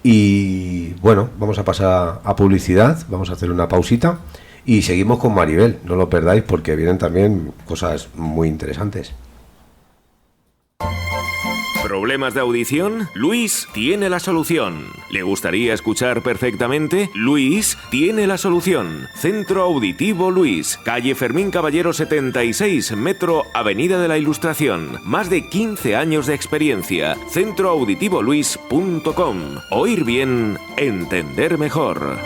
Y bueno, vamos a pasar a publicidad, vamos a hacer una pausita y seguimos con Maribel, no lo perdáis porque vienen también cosas muy interesantes. ¿Problemas de audición? Luis tiene la solución. ¿Le gustaría escuchar perfectamente? Luis tiene la solución. Centro Auditivo Luis, calle Fermín Caballero 76, metro Avenida de la Ilustración. Más de 15 años de experiencia. centroauditivoluis.com. Oír bien, entender mejor.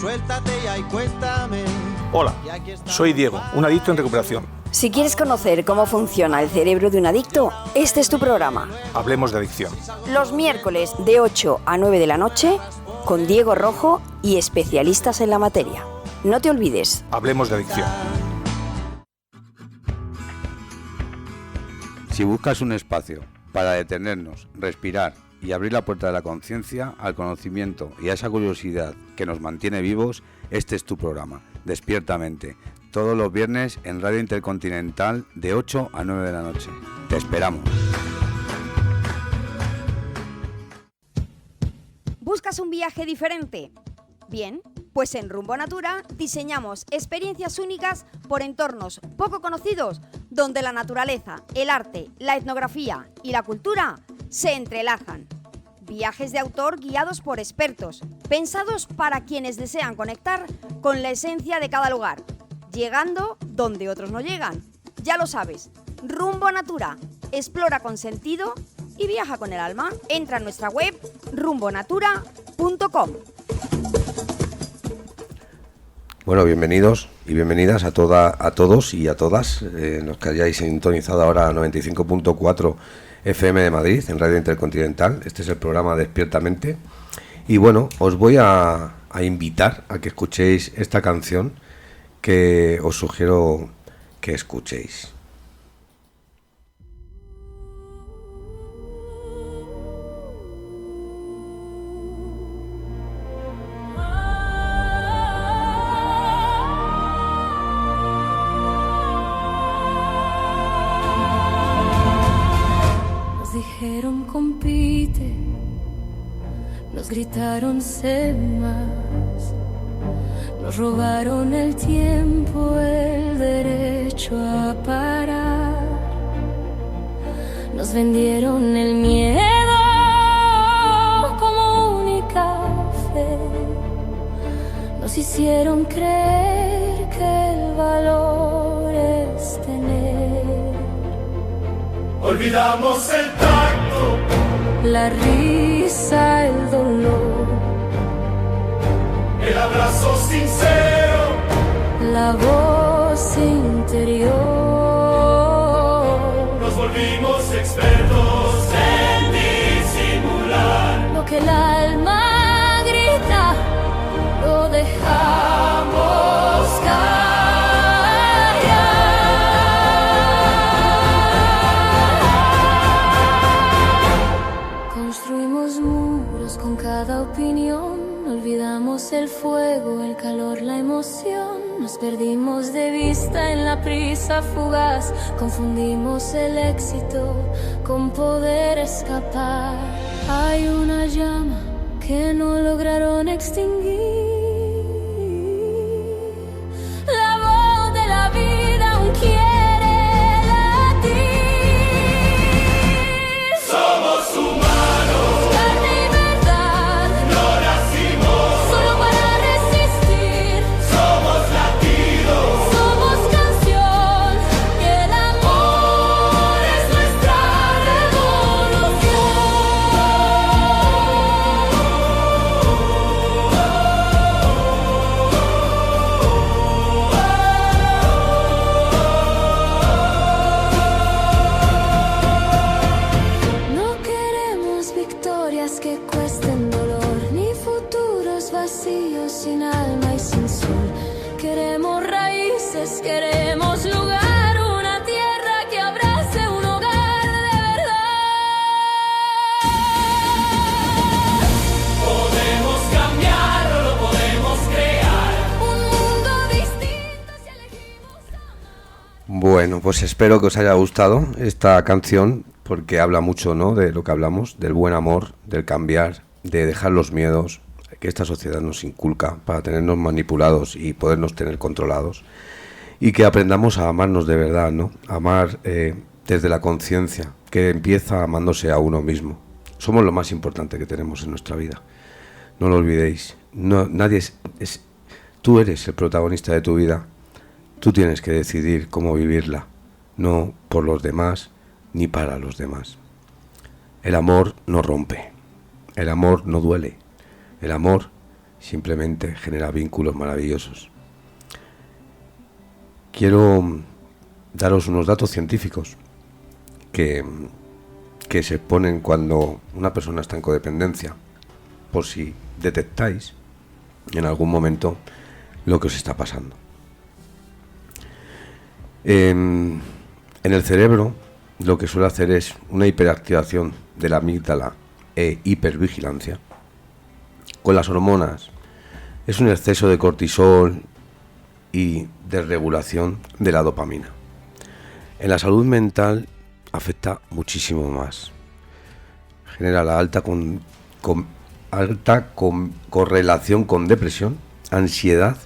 Suéltate ya y cuéntame. Hola, soy Diego, un adicto en recuperación. Si quieres conocer cómo funciona el cerebro de un adicto, este es tu programa. Hablemos de adicción. Los miércoles de 8 a 9 de la noche, con Diego Rojo y especialistas en la materia. No te olvides. Hablemos de adicción. Si buscas un espacio para detenernos, respirar y abrir la puerta de la conciencia al conocimiento y a esa curiosidad que nos mantiene vivos, este es tu programa, Despiertamente, todos los viernes en Radio Intercontinental de 8 a 9 de la noche. Te esperamos. ¿Buscas un viaje diferente? Bien, pues en Rumbo Natura diseñamos experiencias únicas por entornos poco conocidos, donde la naturaleza, el arte, la etnografía y la cultura se entrelazan. Viajes de autor guiados por expertos, pensados para quienes desean conectar con la esencia de cada lugar, llegando donde otros no llegan. Ya lo sabes, Rumbo Natura, explora con sentido y viaja con el alma. Entra en nuestra web rumbonatura.com. Bueno, bienvenidos y bienvenidas a todos y a todas los que hayáis sintonizado ahora 95.4 FM de Madrid en Radio Intercontinental. Este es el programa Despiertamente y bueno, os voy a invitar a que escuchéis esta canción que os sugiero que escuchéis. Dijeron compite, nos gritaron sé más, nos robaron el tiempo, el derecho derecho a parar. Nos vendieron el miedo como única fe. Nos hicieron creer que el valor es tener. Olvidamos el tacto, la risa, el dolor, el abrazo sincero, la voz interior. Nos volvimos expertos en disimular lo que el alma grita, lo dejamos callar. Construimos muros con cada opinión. Olvidamos el fuego, el calor, la emoción. Nos perdimos de vista en la prisa fugaz. Confundimos el éxito con poder escapar. Hay una llama que no lograron extinguir. La voz de la vida aún quiere latir. Somos humanos. Queremos lugar, una tierra que abrace un hogar de verdad. Podemos cambiarlo, lo podemos crear. Un mundo distinto si elegimos amar. Bueno, pues espero que os haya gustado esta canción, porque habla mucho, ¿no?, de lo que hablamos, del buen amor, del cambiar, de dejar los miedos que esta sociedad nos inculca para tenernos manipulados y podernos tener controlados. Y que aprendamos a amarnos de verdad, ¿no? Amar desde la conciencia, que empieza amándose a uno mismo. Somos lo más importante que tenemos en nuestra vida. No lo olvidéis. No, nadie tú eres el protagonista de tu vida. Tú tienes que decidir cómo vivirla, no por los demás ni para los demás. El amor no rompe. El amor no duele. El amor simplemente genera vínculos maravillosos. Quiero daros unos datos científicos que se ponen cuando una persona está en codependencia, por si detectáis en algún momento lo que os está pasando. En el cerebro lo que suele hacer es una hiperactivación de la amígdala e hipervigilancia. Con las hormonas es un exceso de cortisol y desregulación de la dopamina. En la salud mental afecta muchísimo más. Genera la alta correlación con depresión, ansiedad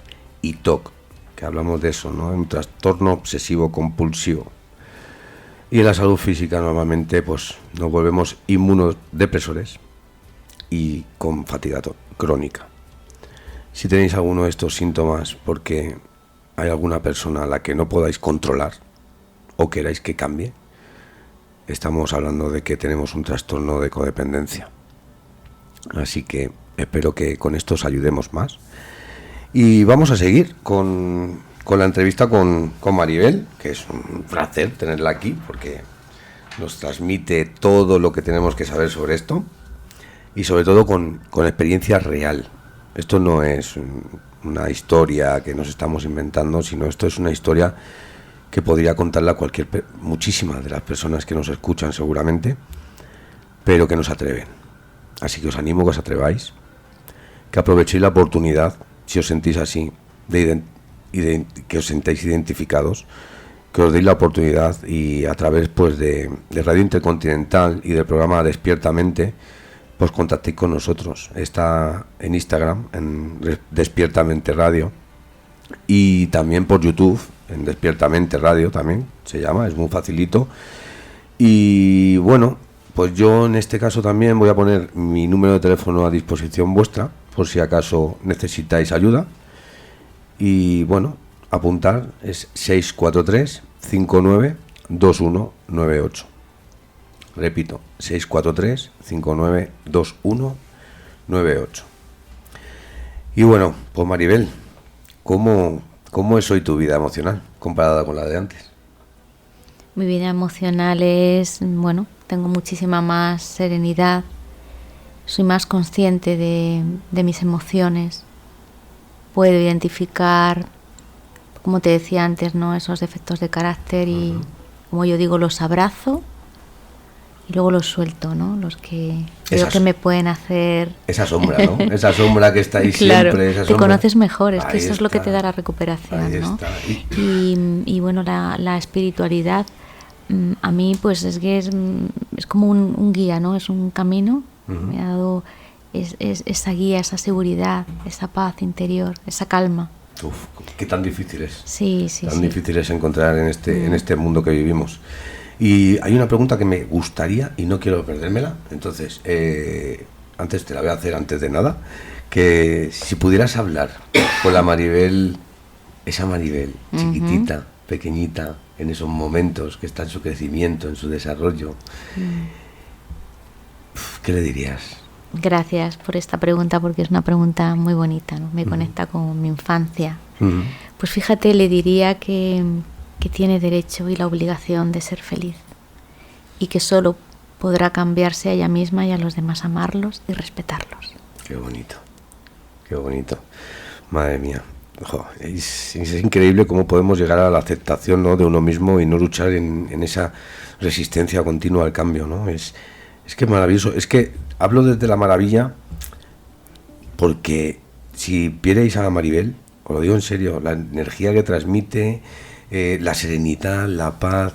y TOC, que hablamos de eso, ¿no? Un trastorno obsesivo compulsivo. Y en la salud física normalmente pues nos volvemos inmunodepresores y con fatiga crónica. Si tenéis alguno de estos síntomas porque hay alguna persona a la que no podáis controlar o queráis que cambie, estamos hablando de que tenemos un trastorno de codependencia. Así que espero que con esto os ayudemos más. Y vamos a seguir con la entrevista con Maribel, que es un placer tenerla aquí porque nos transmite todo lo que tenemos que saber sobre esto y sobre todo con experiencia real. Esto no es una historia que nos estamos inventando, sino esto es una historia que podría contarla muchísimas de las personas que nos escuchan seguramente, pero que no se atreven. Así que os animo a que os atreváis, que aprovechéis la oportunidad, si os sentís así, que os sentáis identificados, que os deis la oportunidad y a través pues de Radio Intercontinental y del programa Despiertamente, pues contactéis con nosotros. Está en Instagram, en Despiertamente Radio, y también por YouTube, en Despiertamente Radio también se llama, es muy facilito. Y bueno, pues yo en este caso también voy a poner mi número de teléfono a disposición vuestra, por si acaso necesitáis ayuda. Y bueno, apuntar es 643 59 2198. Repito, 643 59 2198. Y bueno, pues Maribel, ¿cómo es hoy tu vida emocional comparada con la de antes? Mi vida emocional es, bueno, tengo muchísima más serenidad, soy más consciente de mis emociones, puedo identificar, como te decía antes, ¿no?, esos defectos de carácter y, como yo digo, los abrazo y luego los suelto, ¿no?, los que creo que me pueden hacer... Esa sombra, ¿no? Esa sombra que está ahí claro, siempre. Esa te sombra. Conoces mejor, es que Ahí eso es lo que te da la recuperación, ahí ¿no? está. Y bueno, la espiritualidad, a mí pues es que es como un guía, ¿no? Es un camino, me ha dado esa guía, esa seguridad, esa paz interior, esa calma. Uf, qué tan difícil es. Sí. Tan difícil es encontrar en este mundo que vivimos. Y hay una pregunta que me gustaría y no quiero perdérmela, entonces antes te la voy a hacer antes de nada, que si pudieras hablar con la Maribel, esa Maribel chiquitita, pequeñita, en esos momentos que está en su crecimiento, en su desarrollo, ¿qué le dirías? Gracias por esta pregunta, porque es una pregunta muy bonita, ¿no? Me conecta con mi infancia. Pues fíjate, le diría que tiene derecho y la obligación de ser feliz y que solo podrá cambiarse a ella misma y a los demás, amarlos y respetarlos. Qué bonito, qué bonito. Madre mía. Es increíble cómo podemos llegar a la aceptación, ¿no?, de uno mismo y no luchar en esa resistencia continua al cambio, ¿no? Es que es maravilloso. Es que hablo desde la maravilla porque si vierais a Maribel, os lo digo en serio, la energía que transmite, la serenidad, la paz,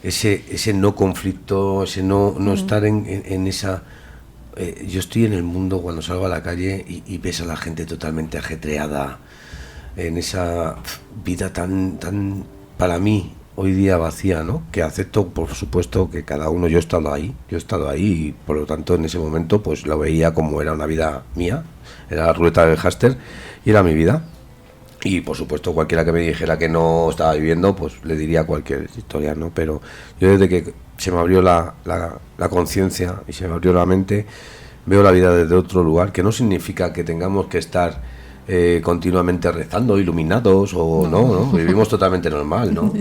ese no conflicto, ese no estar en esa... yo estoy en el mundo cuando salgo a la calle y ves a la gente totalmente ajetreada, en esa vida tan para mí hoy día vacía, ¿no? Que acepto, por supuesto, que cada uno, yo he estado ahí y por lo tanto en ese momento pues lo veía como era una vida mía, era la ruleta del hámster y era mi vida. Y por supuesto cualquiera que me dijera que no estaba viviendo, pues le diría cualquier historia, ¿no? Pero yo desde que se me abrió la conciencia y se me abrió la mente, veo la vida desde otro lugar, que no significa que tengamos que estar continuamente rezando, iluminados o no, vivimos totalmente normal, ¿no?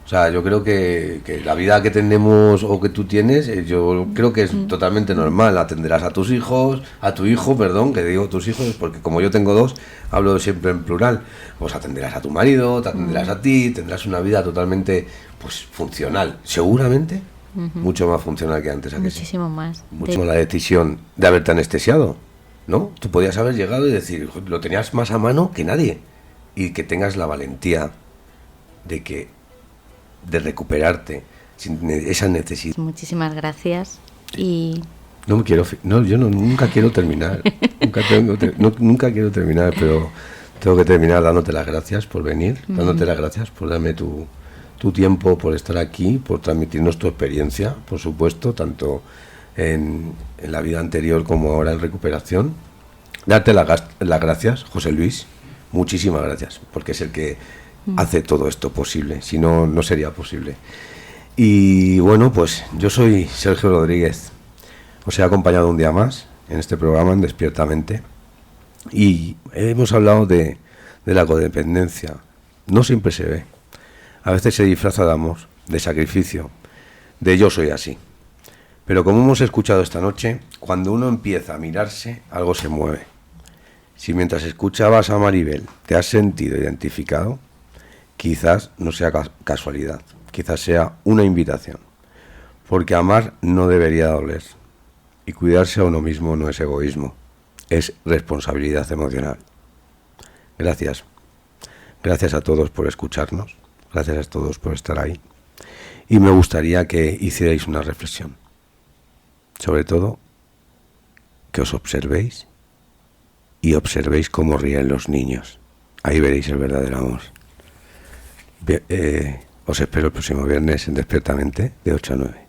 O sea, yo creo que la vida que tenemos o que tú tienes, yo creo que es totalmente normal. Atenderás a tus hijos, a tu hijo, perdón, que digo tus hijos, porque como yo tengo dos, hablo siempre en plural. Pues atenderás a tu marido, te atenderás a ti, tendrás una vida totalmente, pues, funcional. Seguramente mucho más funcional que antes. Muchísimo más. Mucho la decisión de haberte anestesiado, ¿no? Tú podías haber llegado y decir, lo tenías más a mano que nadie. Y que tengas la valentía de recuperarte sin esa necesidad. Muchísimas gracias y... Nunca quiero terminar. Nunca quiero terminar, pero tengo que terminar dándote las gracias por venir, dándote las gracias por darme tu tiempo, por estar aquí, por transmitirnos tu experiencia, por supuesto, tanto en la vida anterior como ahora en recuperación. Darte las gracias, José Luis, muchísimas gracias, porque es el que hace todo esto posible, si no, no sería posible. Y bueno, pues yo soy Sergio Rodríguez, os he acompañado un día más en este programa, en Despiertamente, y hemos hablado de la codependencia. No siempre se ve, a veces se disfraza de amor, de sacrificio, de yo soy así. Pero como hemos escuchado esta noche, cuando uno empieza a mirarse, algo se mueve. Si mientras escuchabas a Maribel te has sentido identificado, quizás no sea casualidad, quizás sea una invitación, porque amar no debería doler, y cuidarse a uno mismo no es egoísmo, es responsabilidad emocional. Gracias a todos por escucharnos, gracias a todos por estar ahí, y me gustaría que hicierais una reflexión, sobre todo que os observéis y observéis cómo ríen los niños, ahí veréis el verdadero amor. Os espero el próximo viernes en Despiertamente de 8 a 9.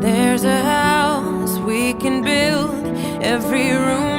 There's a house we can build, every room